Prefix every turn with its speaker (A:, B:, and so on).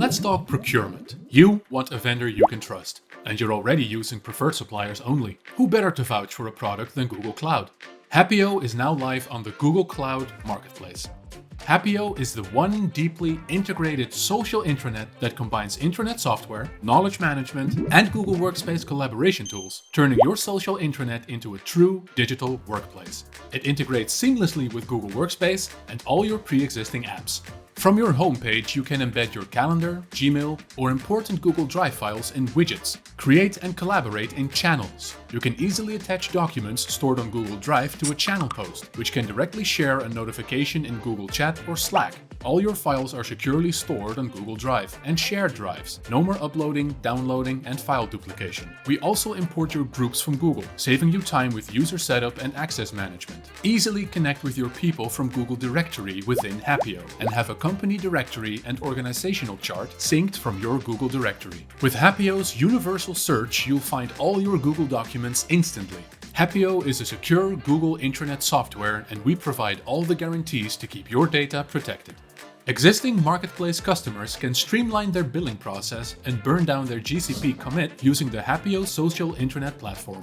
A: Let's talk procurement. You want a vendor you can trust, and you're already using preferred suppliers only. Who better to vouch for a product than Google Cloud? Happeo is now live on the Google Cloud Marketplace. Happeo is the one deeply integrated social intranet that combines intranet software, knowledge management, and Google Workspace collaboration tools, turning your social intranet into a true digital workplace. It integrates seamlessly with Google Workspace and all your pre-existing apps. From your homepage, you can embed your calendar, Gmail, or important Google Drive files in widgets. Create and collaborate in channels. You can easily attach documents stored on Google Drive to a channel post, which can directly share a notification in Google Chat or Slack. All your files are securely stored on Google Drive and shared drives. No more uploading, downloading, and file duplication. We also import your groups from Google, saving you time with user setup and access management. Easily connect with your people from Google Directory within Happeo and have a company directory and organizational chart synced from your Google Directory. With Happeo's universal search, you'll find all your Google documents instantly. Happeo is a secure Google intranet software, and we provide all the guarantees to keep your data protected. Existing marketplace customers can streamline their billing process and burn down their GCP commit using the Happeo Social Intranet platform.